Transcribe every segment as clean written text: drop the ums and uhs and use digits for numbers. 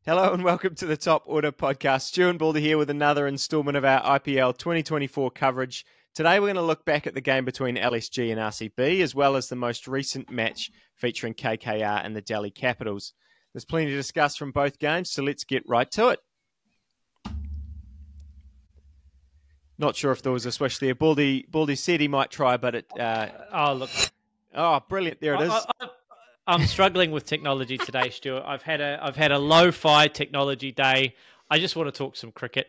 Hello and welcome to the Top Order podcast. Stu and Baldy here with another instalment of our IPL 2024 coverage. Today we're going to look back at the game between LSG and RCB, as well as the most recent match featuring KKR and the Delhi Capitals. There's plenty to discuss from both games, so let's get right to it. Not sure if there was a swish there. Baldy said he might try, but it... Oh, brilliant. There it is. I'm struggling with technology today, Stuart. I've had a lo-fi technology day. I just want to talk some cricket.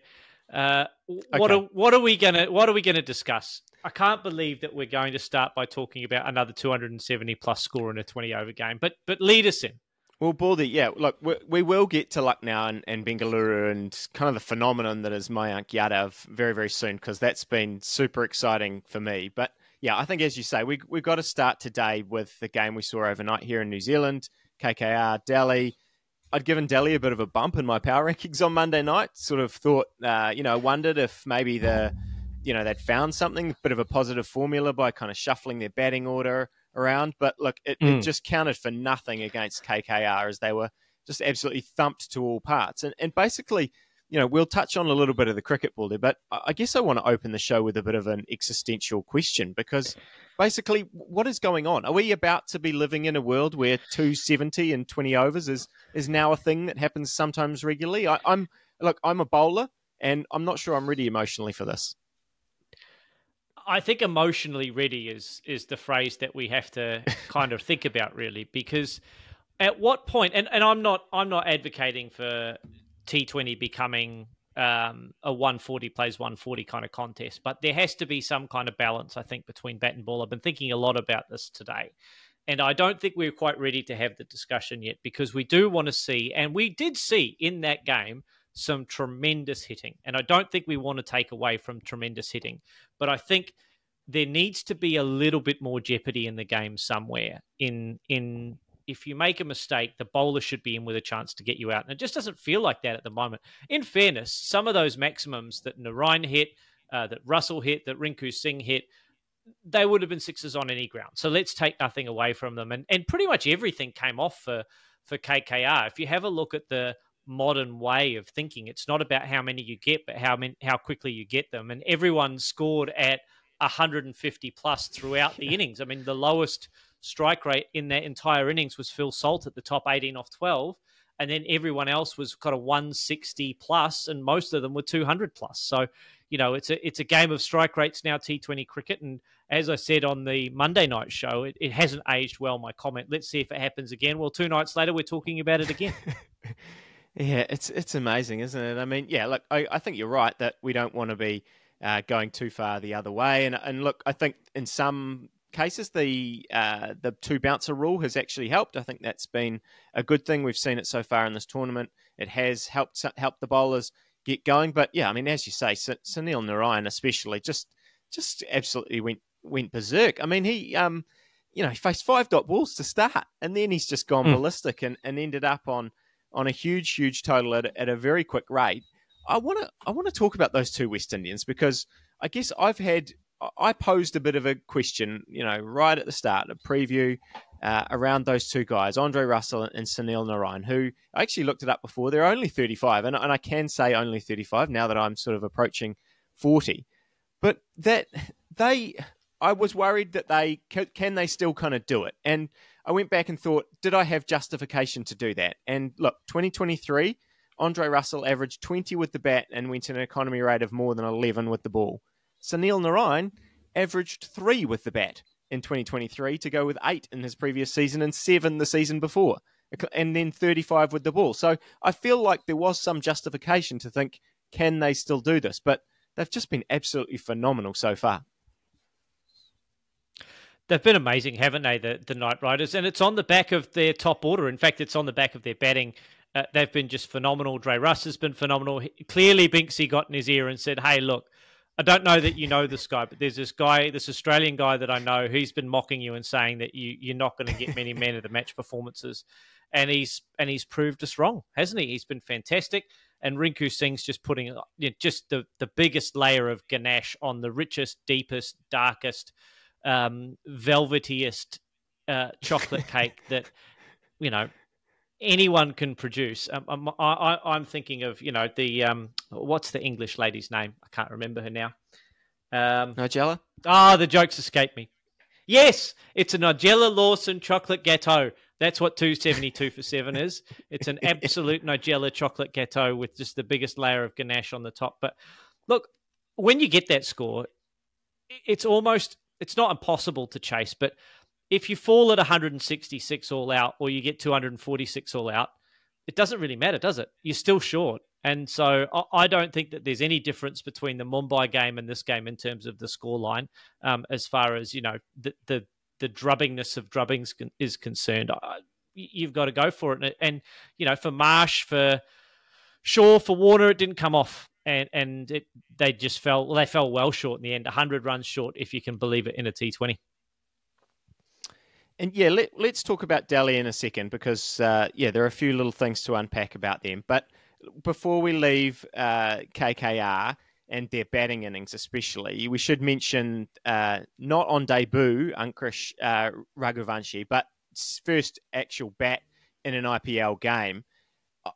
What are we gonna discuss? I can't believe that we're going to start by talking about another 270 plus score in a 20 over game. But lead us in. Well, Baldy, yeah, look, we will get to Lucknow and Bengaluru and kind of the phenomenon that is Mayank Yadav very, very soon, because that's been super exciting for me. But yeah, I think, as you say, we've got to start today with the game we saw overnight here in New Zealand, KKR, Delhi. I'd given Delhi a bit of a bump in my power rankings on Monday night. Sort of thought, wondered if maybe they'd found something, a bit of a positive formula by kind of shuffling their batting order around. But look, it just counted for nothing against KKR, as they were just absolutely thumped to all parts. And basically, we'll touch on a little bit of the cricket, Baldy, but I guess I want to open the show with a bit of an existential question, because basically, what is going on? Are we about to be living in a world where 270 and 20 overs is now a thing that happens sometimes regularly? I'm a bowler, and I'm not sure I'm ready emotionally for this. I think emotionally ready is the phrase that we have to kind of think about, really, because at what point, and I'm not advocating for T20 becoming a 140 plays 140 kind of contest, but there has to be some kind of balance, I think, between bat and ball. I've been thinking a lot about this today, and I don't think we're quite ready to have the discussion yet, because we do want to see, and we did see in that game, some tremendous hitting, and I don't think we want to take away from tremendous hitting, but I think there needs to be a little bit more jeopardy in the game somewhere. If you make a mistake, the bowler should be in with a chance to get you out. And it just doesn't feel like that at the moment. In fairness, some of those maximums that Narine hit, that Russell hit, that Rinku Singh hit, they would have been sixes on any ground. So let's take nothing away from them. And pretty much everything came off for KKR. If you have a look at the modern way of thinking, it's not about how many you get, but how quickly you get them. And everyone scored at 150 plus throughout the innings. I mean, the lowest strike rate in that entire innings was Phil Salt at the top 18 off 12, and then everyone else was kind of 160 plus, and most of them were 200 plus. So, it's a game of strike rates now, T20 cricket, and as I said on the Monday night show, it hasn't aged well, my comment. Let's see if it happens again. Well, 2 nights later, we're talking about it again. Yeah, it's amazing, isn't it? I mean, yeah, look, I think you're right that we don't want to be going too far the other way, and look, I think in some cases, the 2 bouncer rule has actually helped. I think that's been a good thing. We've seen it so far in this tournament. It has helped the bowlers get going. But yeah, I mean, as you say, Sunil Narine especially just absolutely went berserk. I mean, he faced 5 dot balls to start, and then he's just gone ballistic and ended up on a huge total at a very quick rate. I want to talk about those 2 West Indians, because I guess I posed a bit of a question, right at the start, a preview around those 2 guys, Andre Russell and Sunil Narine, who I actually looked it up before. They're only 35, and I can say only 35 now that I'm sort of approaching 40. But I was worried that can they still kind of do it? And I went back and thought, did I have justification to do that? And look, 2023, Andre Russell averaged 20 with the bat and went an economy rate of more than 11 with the ball. Sunil Narine averaged 3 with the bat in 2023 to go with 8 in his previous season and 7 the season before, and then 35 with the ball. So I feel like there was some justification to think, can they still do this? But they've just been absolutely phenomenal so far. They've been amazing, haven't they, the Knight Riders? And it's on the back of their top order. In fact, it's on the back of their batting. They've been just phenomenal. Dre Russ has been phenomenal. Clearly, Binksy got in his ear and said, hey, look, I don't know that you know this guy, but there's this Australian guy that I know. He's been mocking you and saying that you're not going to get many man of the match performances, and he's proved us wrong, hasn't he? He's been fantastic, and Rinku Singh's just putting just the biggest layer of ganache on the richest, deepest, darkest, velvetiest chocolate cake that anyone can produce. I'm thinking of, the what's the English lady's name? I can't remember her now. Nigella? The jokes escape me. Yes, it's a Nigella Lawson chocolate gâteau. That's what 272 for 7 is. It's an absolute Nigella chocolate gâteau with just the biggest layer of ganache on the top. But look, when you get that score, it's not impossible to chase. But if you fall at 166 all out or you get 246 all out, it doesn't really matter, does it? You're still short. And so I don't think that there's any difference between the Mumbai game and this game in terms of the scoreline, as far as, the drubbingness of drubbings is concerned. You've got to go for it. And for Marsh, for Shaw, for Warner, it didn't come off. And they fell well short in the end, 100 runs short, if you can believe it, in a T20. And yeah, let's talk about Delhi in a second because, there are a few little things to unpack about them. But before we leave KKR and their batting innings especially, we should mention not on debut, Angkrish Raghuvanshi, but first actual bat in an IPL game.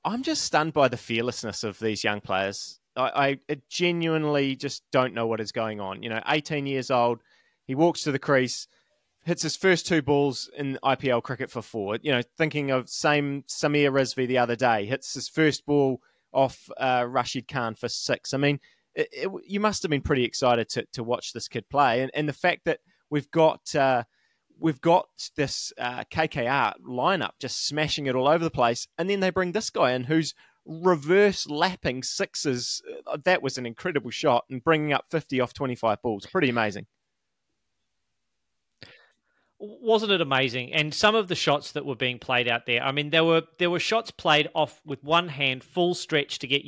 I'm just stunned by the fearlessness of these young players. I genuinely just don't know what is going on. 18 years old, he walks to the crease, hits his first 2 balls in IPL cricket for 4. Thinking of same Samir Rizvi the other day, hits his first ball off Rashid Khan for 6. I mean, you must have been pretty excited to watch this kid play. And the fact that we've got this KKR lineup just smashing it all over the place, and then they bring this guy in who's reverse lapping sixes. That was an incredible shot, and bringing up 50 off 25 balls. Pretty amazing. Wasn't it amazing? And some of the shots that were being played out there, I mean, there were shots played off with one hand, full stretch to get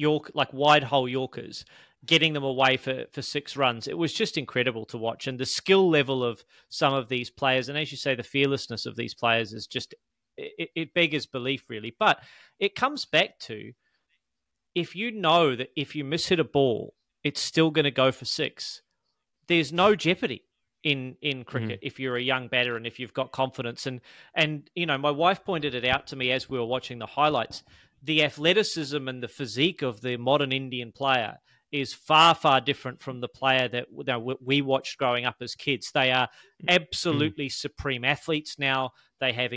wide hole Yorkers, getting them away for 6 runs. It was just incredible to watch. And the skill level of some of these players, and as you say, the fearlessness of these players is just, it beggars belief, really. But it comes back to, if you know that if you miss hit a ball, it's still going to go for 6, there's no jeopardy in cricket if you're a young batter and if you've got confidence. And my wife pointed it out to me as we were watching the highlights. The athleticism and the physique of the modern Indian player is far, far different from the player that we watched growing up as kids. They are absolutely supreme athletes now. They have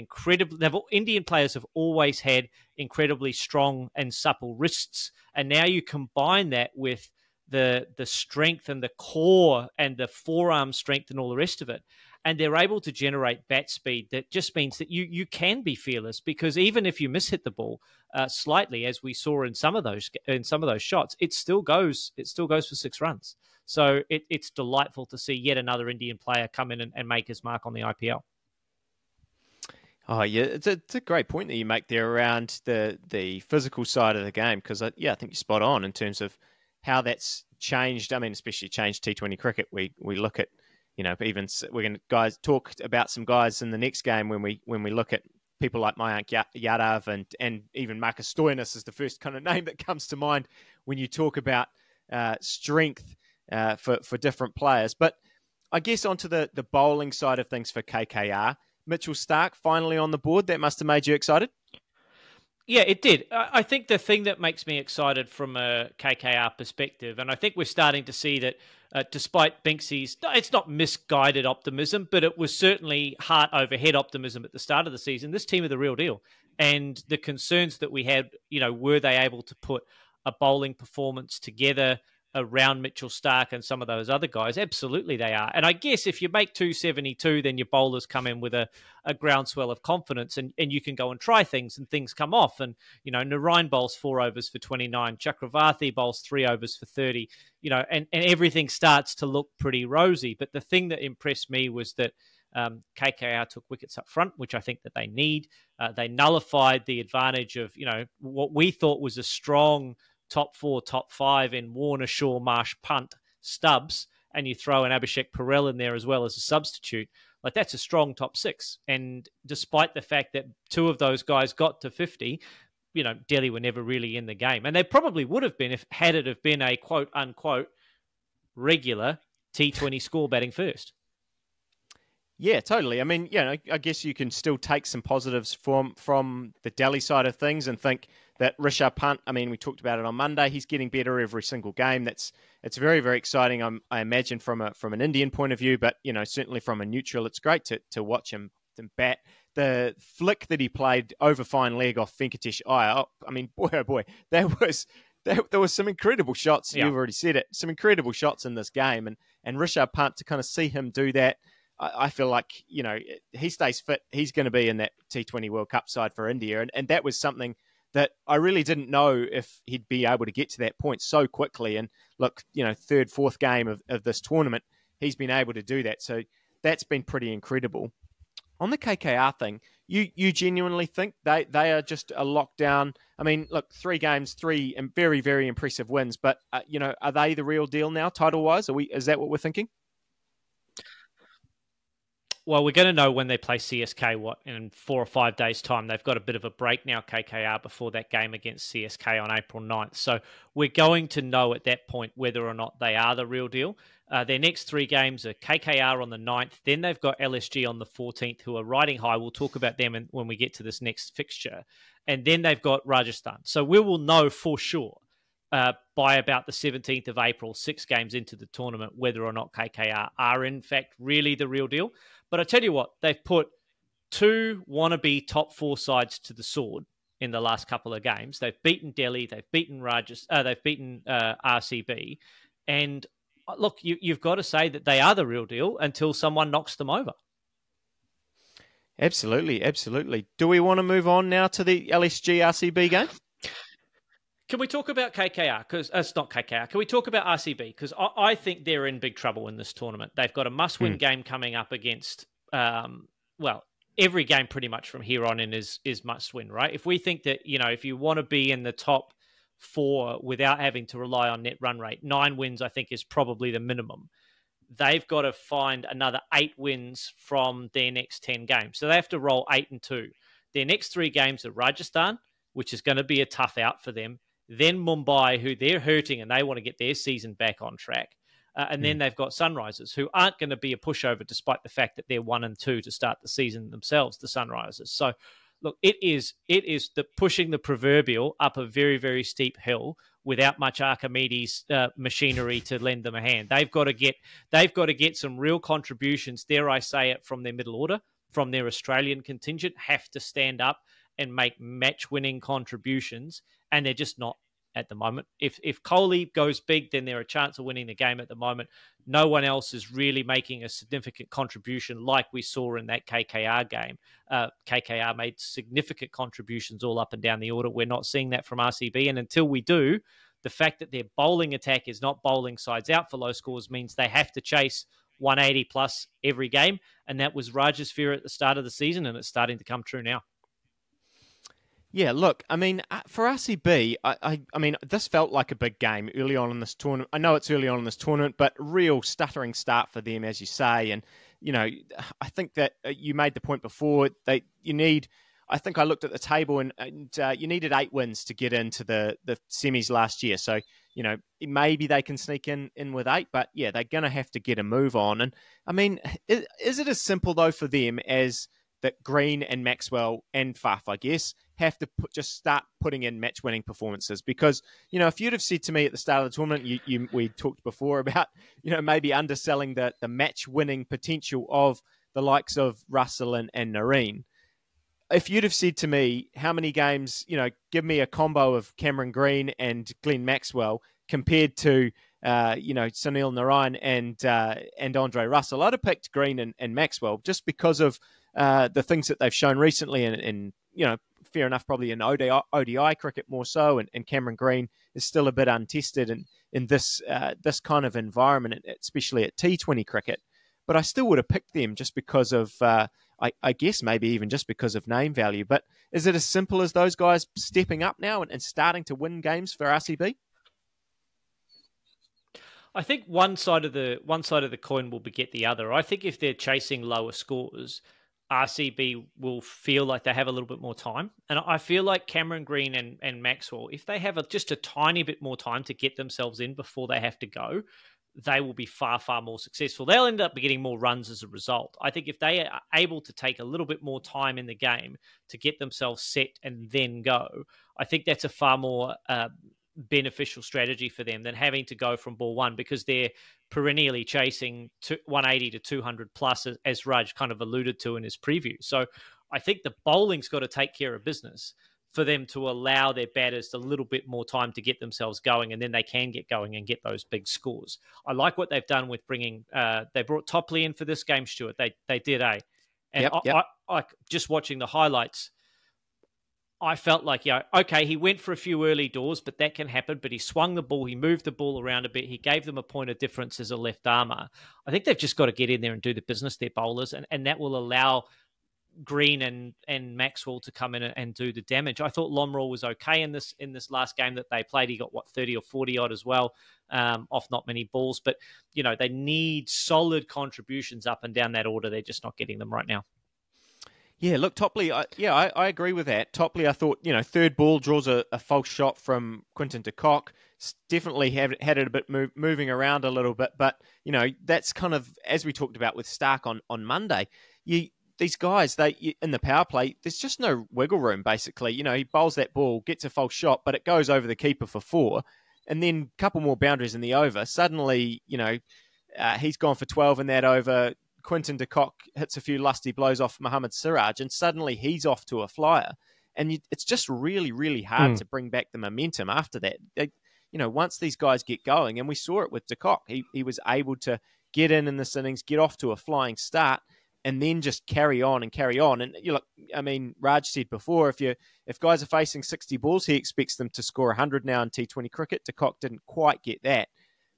Indian players have always had incredibly strong and supple wrists. And now you combine that with the strength and the core and the forearm strength and all the rest of it, and they're able to generate bat speed that just means that you can be fearless, because even if you miss hit the ball slightly, as we saw in some of those shots, it still goes for 6 runs. So it's delightful to see yet another Indian player come in and make his mark on the IPL. Oh yeah, it's a great point that you make there around the physical side of the game, because I think you're spot on in terms of how that's changed. I mean, especially changed T20 cricket. We look at, even we're going to talk about some guys in the next game when we look at people like Mayank Yadav and even Marcus Stoinis is the first kind of name that comes to mind when you talk about strength for different players. But I guess onto the bowling side of things for KKR. Mitchell Starc finally on the board. That must have made you excited. Yeah, it did. I think the thing that makes me excited from a KKR perspective, and I think we're starting to see that despite Binksy's, it's not misguided optimism, but it was certainly heart over head optimism at the start of the season. This team are the real deal. And the concerns that we had, were they able to put a bowling performance together around Mitchell Starc and some of those other guys? Absolutely they are. And I guess if you make 272, then your bowlers come in with a groundswell of confidence, and you can go and try things and things come off. And, Narine bowls 4 overs for 29, Chakravarthi bowls 3 overs for 30, and everything starts to look pretty rosy. But the thing that impressed me was that KKR took wickets up front, which I think that they need. They nullified the advantage of, what we thought was a strong top 4, top 5 in Warner, Shaw, Marsh, Pant, Stubbs, and you throw an Abhishek Parel in there as well as a substitute. Like, that's a strong top 6. And despite the fact that 2 of those guys got to 50, Delhi were never really in the game. And they probably would have been had it have been a quote-unquote regular T20 score batting first. Yeah, totally. I mean, I guess you can still take some positives from the Delhi side of things and think that Rishabh Pant, I mean, we talked about it on Monday, he's getting better every single game. It's very, very exciting, I imagine, from an Indian point of view, but, certainly from a neutral, it's great to watch him bat. The flick that he played over fine leg off Venkatesh Iyer, I mean, boy, oh boy, there was some incredible shots. Yeah. You've already said it. Some incredible shots in this game. And Rishabh Pant, to kind of see him do that, I feel like, he stays fit. He's going to be in that T20 World Cup side for India. And that was something that I really didn't know if he'd be able to get to that point so quickly. And look, third, fourth game of this tournament, he's been able to do that. So that's been pretty incredible. On the KKR thing, you genuinely think they are just a lockdown? I mean, look, 3 games, 3 very, very impressive wins, but, are they the real deal now, title-wise? Is that what we're thinking? Well, we're going to know when they play CSK, in 4 or 5 days' time. They've got a bit of a break now, KKR, before that game against CSK on April 9th. So we're going to know at that point whether or not they are the real deal. Their next 3 games are KKR on the 9th. Then they've got LSG on the 14th, who are riding high. We'll talk about them when we get to this next fixture. And then they've got Rajasthan. So we will know for sure by about the 17th of April, 6 games into the tournament, whether or not KKR are in fact really the real deal. But I tell you what, they've put 2 wannabe top 4 sides to the sword in the last couple of games. They've beaten Delhi, they've beaten RCB, and look, you've got to say that they are the real deal until someone knocks them over. Absolutely, absolutely. Do we want to move on now to the LSG RCB game? Can we talk about KKR? Because it's not KKR. Can we talk about RCB? Because I think they're in big trouble in this tournament. They've got a must-win game coming up against, every game pretty much from here on in is must-win, right? If we think that, if you want to be in the top 4 without having to rely on net run rate, 9 wins I think is probably the minimum. They've got to find another 8 wins from their next 10 games. So they have to roll 8-2. Their next 3 games are Rajasthan, which is going to be a tough out for them. Then Mumbai, who they're hurting and they want to get their season back on track. And then they've got Sunrisers, who aren't going to be a pushover despite the fact that they're 1-2 to start the season themselves, the Sunrisers. So, look, it is the pushing the proverbial up a very, very steep hill without much Archimedes machinery to lend them a hand. They've got to get some real contributions, dare I say it, from their middle order, from their Australian contingent, have to stand up and make match-winning contributions, and they're just not at the moment. If Kohli goes big, then they're a chance of winning the game at the moment. No one else is really making a significant contribution like we saw in that KKR game. KKR made significant contributions all up and down the order. We're not seeing that from RCB, and until we do, the fact that their bowling attack is not bowling sides out for low scores means they have to chase 180 plus every game, and that was Raj's fear at the start of the season, and it's starting to come true now. Yeah, look, I mean, for RCB, I mean, this felt like a big game early on in this tournament. I know it's early on in this tournament, but real stuttering start for them, as you say. And, I think that you made the point before that I think I looked at the table and you needed 8 wins to get into the semis last year. So, maybe they can sneak in with 8, but yeah, they're going to have to get a move on. And I mean, is it as simple though for them as that Green and Maxwell and Faf, I guess, have to just start putting in match-winning performances? Because, if you'd have said to me at the start of the tournament, we talked before about, maybe underselling the match-winning potential of the likes of Russell and Narine. If you'd have said to me, how many games, give me a combo of Cameron Green and Glenn Maxwell compared to, Sunil Narine and Andre Russell, I'd have picked Green and Maxwell just because of the things that they've shown recently, and fair enough, probably in ODI cricket more so, and Cameron Green is still a bit untested in this kind of environment, especially at T20 cricket. But I still would have picked them just because of, I guess maybe even just because of name value. But is it as simple as those guys stepping up now and starting to win games for RCB? I think one side of the coin will beget the other. I think if they're chasing lower scores, RCB will feel like they have a little bit more time. And I feel like Cameron Green and Maxwell, if they have just a tiny bit more time to get themselves in before they have to go, they will be far, far more successful. They'll end up getting more runs as a result. I think if they are able to take a little bit more time in the game to get themselves set and then go, I think that's a far more beneficial strategy for them than having to go from ball one, because they're perennially chasing 180 to 200 plus, as Raj kind of alluded to in his preview. So I think the bowling's got to take care of business for them to allow their batters a little bit more time to get themselves going, and then they can get going and get those big scores. I like what they've done with bringing, they brought Topley in for this game, Stuart. They did, eh? And Yep. I just watching the highlights, I felt like, okay, he went for a few early doors, but that can happen. But he swung the ball, he moved the ball around a bit, he gave them a point of difference as a left armour. I think they've just got to get in there and do the business, their bowlers, and that will allow Green and Maxwell to come in and do the damage. I thought Lomrell was okay in this last game that they played. He got 30 or 40 odd as well, off not many balls. But they need solid contributions up and down that order. They're just not getting them right now. Yeah, look, Topley, I agree with that. Topley, I thought, third ball draws a false shot from Quinton to Kock. Definitely had it a bit moving around a little bit. But, that's kind of, as we talked about with Starc on Monday, these guys, in the power play, there's just no wiggle room, basically. He bowls that ball, gets a false shot, but it goes over the keeper for 4. And then a couple more boundaries in the over. Suddenly, he's gone for 12 in that over. Quinton de Kock hits a few lusty blows off Mohammad Siraj, and suddenly he's off to a flyer. And it's just really, really hard to bring back the momentum after that. Once these guys get going, and we saw it with de Kock, he was able to get in this innings, get off to a flying start, and then just carry on. And Raj said before, if guys are facing 60 balls, he expects them to score 100 now in T20 cricket. De Kock didn't quite get that.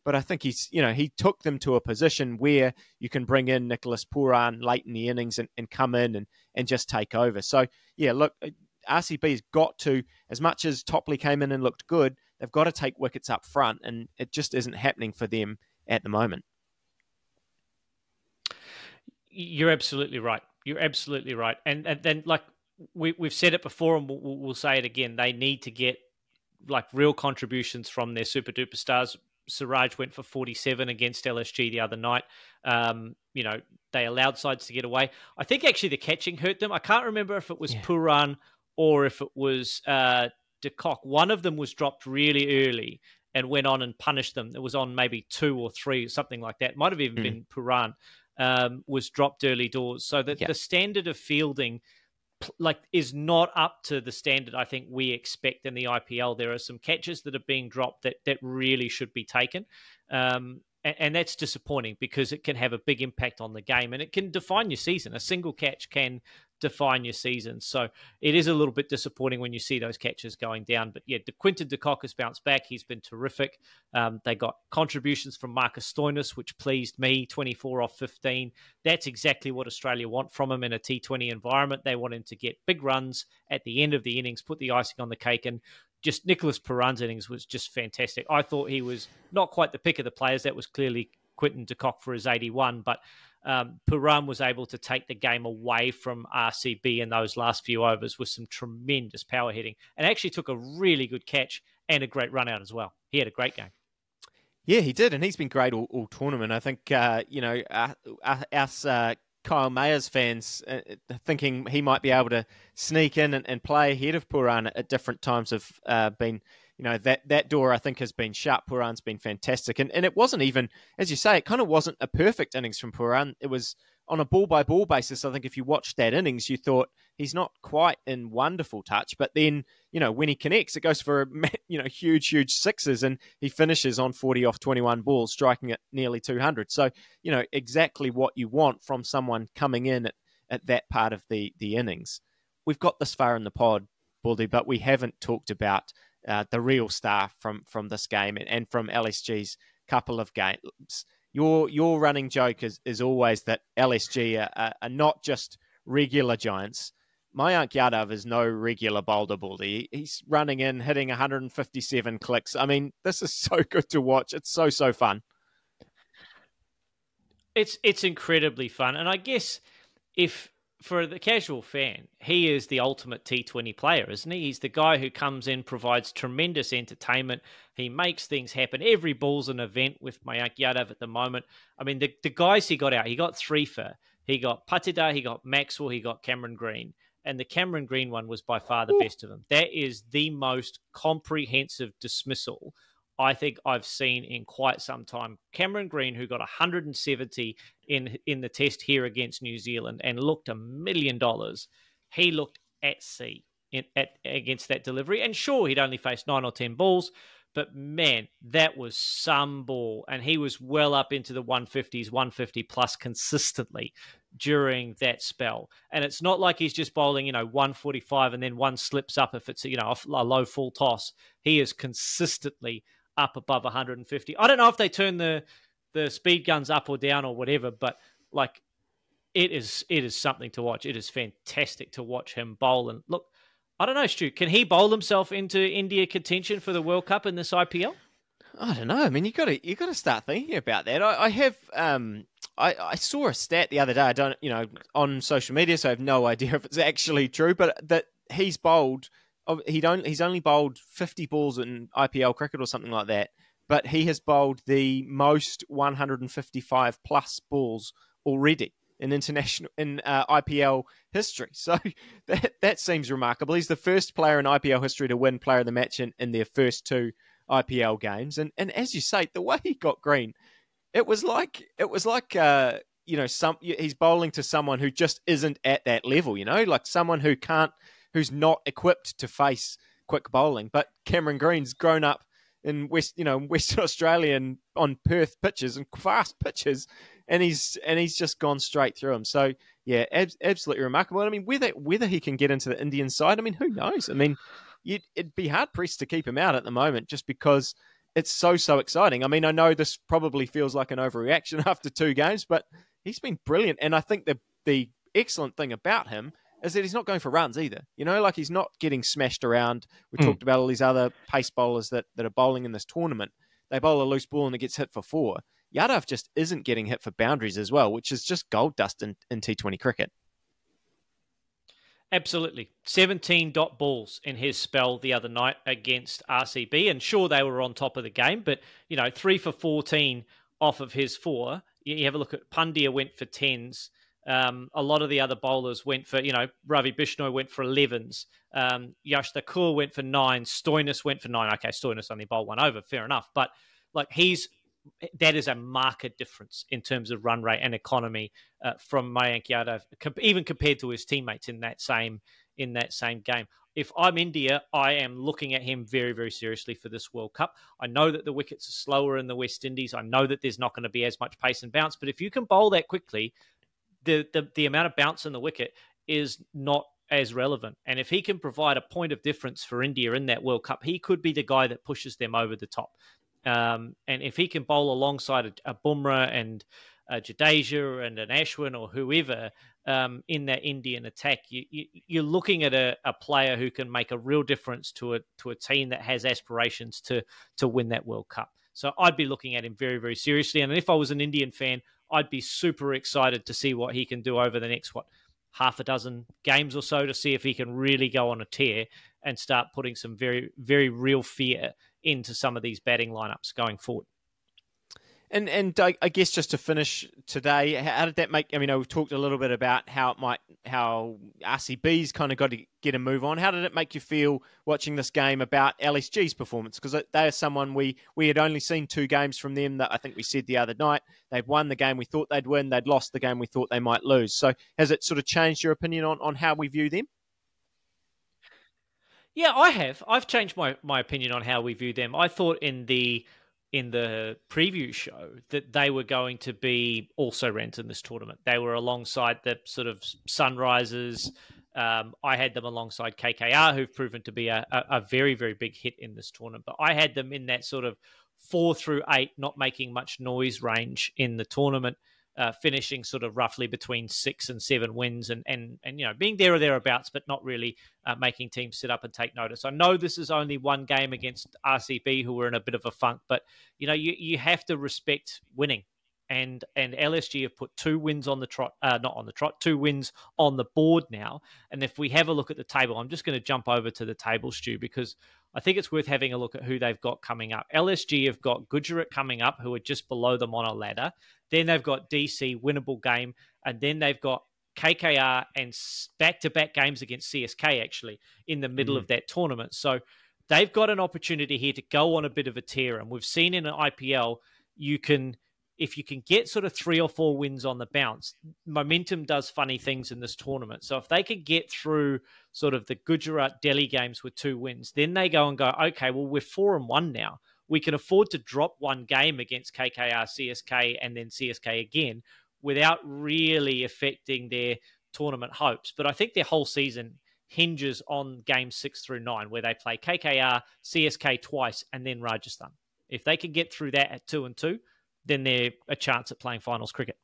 But I think he took them to a position where you can bring in Nicholas Pooran late in the innings and come in and just take over. So, yeah, look, RCB's got to, as much as Topley came in and looked good, they've got to take wickets up front, and it just isn't happening for them at the moment. You're absolutely right. And then, like, we've said it before, and we'll say it again, they need to get, like, real contributions from their super-duper stars. Siraj went for 47 against LSG the other night. They allowed sides to get away. I think actually the catching hurt them. I can't remember if it was Pooran or if it was de Kock. One of them was dropped really early and went on and punished them. It was on maybe 2 or 3, something like that. Might have even been Pooran, was dropped early doors. So that the standard of fielding is not up to the standard I think we expect in the IPL. There are some catches that are being dropped that really should be taken. And that's disappointing because it can have a big impact on the game and it can define your season. A single catch can define your season. So it is a little bit disappointing when you see those catches going down. But yeah, Quinton de Kock has bounced back. He's been terrific. They got contributions from Marcus Stoinis, which pleased me, 24 off 15. That's exactly what Australia want from him in a T20 environment. They want him to get big runs at the end of the innings, put the icing on the cake, and just Nicholas Pooran's innings was just fantastic. I thought he was not quite the pick of the players. That was clearly Quinton de Kock for his 81, but Pooran was able to take the game away from RCB in those last few overs with some tremendous power hitting, and actually took a really good catch and a great run out as well. He had a great game. Yeah, he did, and he's been great all tournament. I think, us Kyle Mayers fans thinking he might be able to sneak in and play ahead of Pooran at different times have been, that door I think has been shut. Pooran's been fantastic. And it wasn't even, as you say, it kind of wasn't a perfect innings from Pooran. It was on a ball-by-ball basis. I think if you watched that innings, you thought he's not quite in wonderful touch. But then, when he connects, it goes for, huge sixes, and he finishes on 40 off 21 balls, striking at nearly 200. So, exactly what you want from someone coming in at that part of the innings. We've got this far in the pod, Baldy, but we haven't talked about the real star from this game and from LSG's couple of games. Your running joke is always that LSG are not just regular giants. Mayank Yadav is no regular bowler, Baldy. He's running in, hitting 157 clicks. I mean, this is so good to watch. It's so fun. It's incredibly fun. And I guess if for the casual fan, he is the ultimate T20 player, isn't he? He's the guy who comes in, provides tremendous entertainment. He makes things happen. Every ball's an event with Mayank Yadav at the moment. I mean, the guys he got out, he got three for. He got Patida, he got Maxwell, he got Cameron Green. And the Cameron Green one was by far the best of them. That is the most comprehensive dismissal I think I've seen in quite some time. Cameron Green, who got 170 in the test here against New Zealand and looked $1 million, he looked at sea against that delivery. And sure, he'd only faced 9 or 10 balls, but man, that was some ball. And he was well up into the 150s, 150 plus consistently during that spell. And it's not like he's just bowling, 145 and then one slips up if it's, a low full toss. He is consistently up above 150. I don't know if they turn the speed guns up or down or whatever, but like it is something to watch. It is fantastic to watch him bowl. And look, I don't know, Stu, can he bowl himself into India contention for the World Cup in this IPL? I don't know. I mean, you got to start thinking about that. I saw a stat the other day. I don't, on social media, so I have no idea if it's actually true, but that he's only bowled 50 balls in IPL cricket or something like that, but he has bowled the most 155 plus balls already in IPL history. So that seems remarkable. He's the first player in IPL history to win Player of the Match in their first 2 IPL games. And as you say, the way he got Green, it was like he's bowling to someone who just isn't at that level, like someone who's not equipped to face quick bowling. But Cameron Green's grown up in Western Australia and on Perth pitches and fast pitches, and he's just gone straight through them. So yeah, absolutely remarkable. I mean, whether he can get into the Indian side, I mean, who knows? I mean, it'd be hard pressed to keep him out at the moment just because it's so exciting. I mean, I know this probably feels like an overreaction after 2 games, but he's been brilliant. And I think the excellent thing about him is that he's not going for runs either. Like he's not getting smashed around. We talked about all these other pace bowlers that are bowling in this tournament. They bowl a loose ball and it gets hit for 4. Yadav just isn't getting hit for boundaries as well, which is just gold dust in T20 cricket. Absolutely. 17 dot balls in his spell the other night against RCB. And sure, they were on top of the game, but, 3 for 14 off of his 4. You have a look at Pandya went for 10s. A lot of the other bowlers went for, Ravi Bishnoi went for 11s. Yash Thakur went for 9. Stoinis went for 9. Okay, Stoinis only bowled 1 over, fair enough. But that is a marked difference in terms of run rate and economy from Mayank Yadav, even compared to his teammates in that same game. If I'm India, I am looking at him very, very seriously for this World Cup. I know that the wickets are slower in the West Indies. I know that there's not going to be as much pace and bounce, but if you can bowl that quickly, the amount of bounce in the wicket is not as relevant. And if he can provide a point of difference for India in that World Cup, he could be the guy that pushes them over the top. And if he can bowl alongside a Bumrah and a Jadeja and an Ashwin or whoever in that Indian attack, you're looking at a player who can make a real difference to a team that has aspirations to win that World Cup. So I'd be looking at him very, very seriously. And if I was an Indian fan, I'd be super excited to see what he can do over the next, half a dozen games or so, to see if he can really go on a tear and start putting some very, very real fear into some of these batting lineups going forward. And I guess just to finish today, how did that make? I mean, we've talked a little bit about how RCB's kind of got to get a move on. How did it make you feel watching this game about LSG's performance? Because they are someone we had only seen 2 games from them. That I think we said the other night they've won the game we thought they'd win. They'd lost the game we thought they might lose. So has it sort of changed your opinion on how we view them? Yeah, I have. I've changed my opinion on how we view them. I thought in the preview show that they were going to be also ranked in this tournament. They were alongside the sort of Sunrisers. I had them alongside KKR, who've proven to be a very, very big hit in this tournament. But I had them in that sort of 4 through 8, not making much noise range in the tournament, finishing sort of roughly between 6 and 7 wins and being there or thereabouts, but not really making teams sit up and take notice. I know this is only 1 game against RCB, who were in a bit of a funk, but you have to respect winning. and LSG have put 2 wins on the trot, not on the trot, 2 wins on the board now. And if we have a look at the table, I'm just going to jump over to the table, Stu, because I think it's worth having a look at who they've got coming up. LSG have got Gujarat coming up, who are just below them on a ladder. Then they've got DC, winnable game, and then they've got KKR and back-to-back games against CSK, actually, in the middle of that tournament. So they've got an opportunity here to go on a bit of a tear. And we've seen in an IPL, if you can get sort of 3 or 4 wins on the bounce, momentum does funny things in this tournament. So if they can get through sort of the Gujarat Delhi games with 2 wins, then they go, okay, well, we're 4-1 now. We can afford to drop 1 game against KKR, CSK, and then CSK again without really affecting their tournament hopes. But I think their whole season hinges on games 6 through 9, where they play KKR, CSK twice, and then Rajasthan. If they can get through that at 2-2, then they're a chance at playing finals cricket.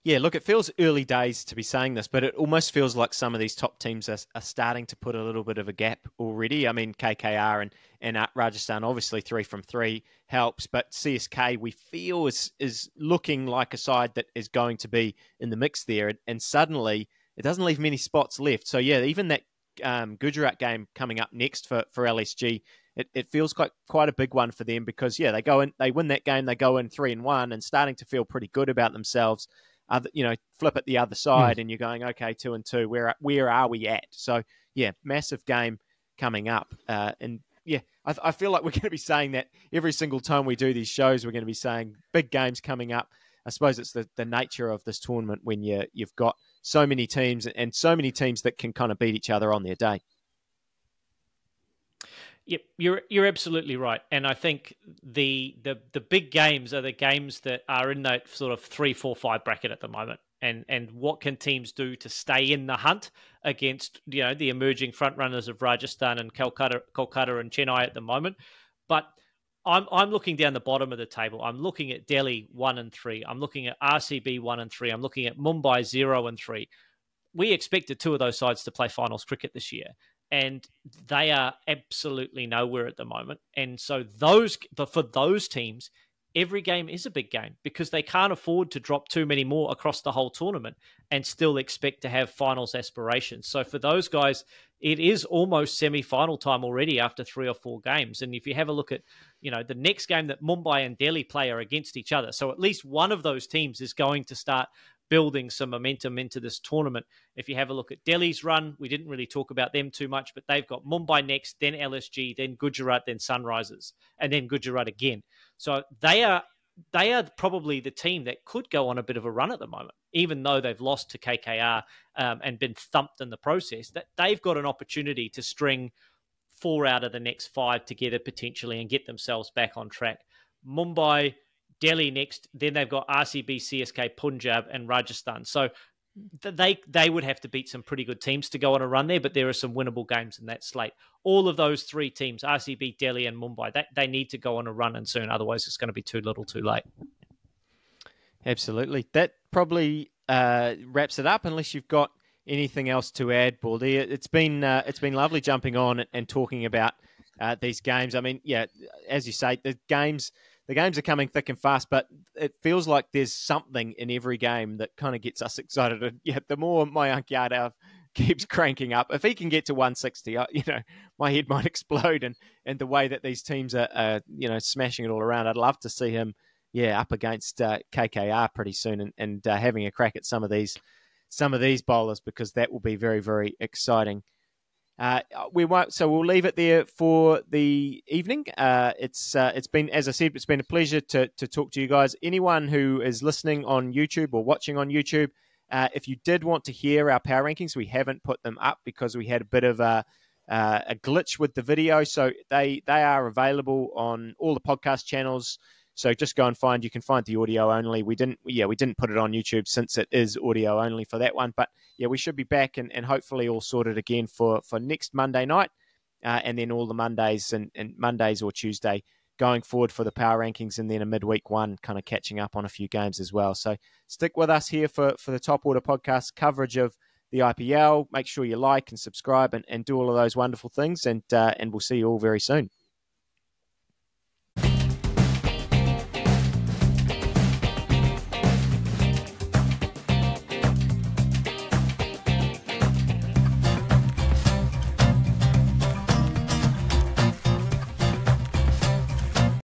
Yeah, look, it feels early days to be saying this, but it almost feels like some of these top teams are starting to put a little bit of a gap already. I mean, KKR and Rajasthan, obviously 3 from 3 helps, but CSK we feel is looking like a side that is going to be in the mix there, and suddenly it doesn't leave many spots left. So yeah, even that Gujarat game coming up next for LSG, it feels quite a big one for them because yeah, they win that game, they go in 3-1 and starting to feel pretty good about themselves. Flip it the other side and you're going, okay, 2-2, where are we at? So yeah, massive game coming up. And yeah, I feel like we're going to be saying that every single time we do these shows, we're going to be saying big games coming up. I suppose it's the nature of this tournament when you've got so many teams and so many teams that can kind of beat each other on their day. Yep, you're absolutely right, and I think the big games are the games that are in that sort of 3, 4, 5 bracket at the moment, and what can teams do to stay in the hunt against the emerging front runners of Rajasthan and Kolkata and Chennai at the moment. But I'm looking down the bottom of the table. I'm looking at Delhi 1-3. I'm looking at RCB 1-3. I'm looking at Mumbai 0-3. We expected 2 of those sides to play finals cricket this year, and they are absolutely nowhere at the moment. And so for those teams, every game is a big game because they can't afford to drop too many more across the whole tournament and still expect to have finals aspirations. So for those guys, it is almost semi-final time already after 3 or 4 games. And if you have a look at, the next game that Mumbai and Delhi play are against each other. So at least one of those teams is going to start building some momentum into this tournament. If you have a look at Delhi's run, we didn't really talk about them too much, but they've got Mumbai next, then LSG, then Gujarat, then Sunrisers, and then Gujarat again. So they are probably the team that could go on a bit of a run at the moment, even though they've lost to KKR and been thumped in the process. That they've got an opportunity to string 4 out of the next 5 together potentially and get themselves back on track. Mumbai, Delhi next, then they've got RCB, CSK, Punjab, and Rajasthan. So they would have to beat some pretty good teams to go on a run there, but there are some winnable games in that slate. All of those 3 teams, RCB, Delhi, and Mumbai, they need to go on a run and soon. Otherwise, it's going to be too little too late. Absolutely. That probably wraps it up, unless you've got anything else to add, Baldy. It's been lovely jumping on and talking about these games. I mean, yeah, as you say, the games are coming thick and fast, but it feels like there's something in every game that kind of gets us excited. And yeah, the more Mayank Yadav keeps cranking up, if he can get to 160, my head might explode. And the way that these teams are smashing it all around, I'd love to see him, up against KKR pretty soon and having a crack at some of these bowlers, because that will be very, very exciting. We'll leave it there for the evening. It's been, as I said, it's been a pleasure to talk to you guys. Anyone who is listening on YouTube or watching on YouTube, if you did want to hear our power rankings, we haven't put them up because we had a bit of a glitch with the video. So they are available on all the podcast channels. So just go and you can find the audio only. We didn't put it on YouTube since it is audio only for that one. But yeah, we should be back and hopefully all sorted again for next Monday night. And then all the Mondays and Mondays or Tuesday going forward for the power rankings, and then a midweek one kind of catching up on a few games as well. So stick with us here for the Top Order podcast coverage of the IPL. Make sure you like and subscribe and do all of those wonderful things. And we'll see you all very soon.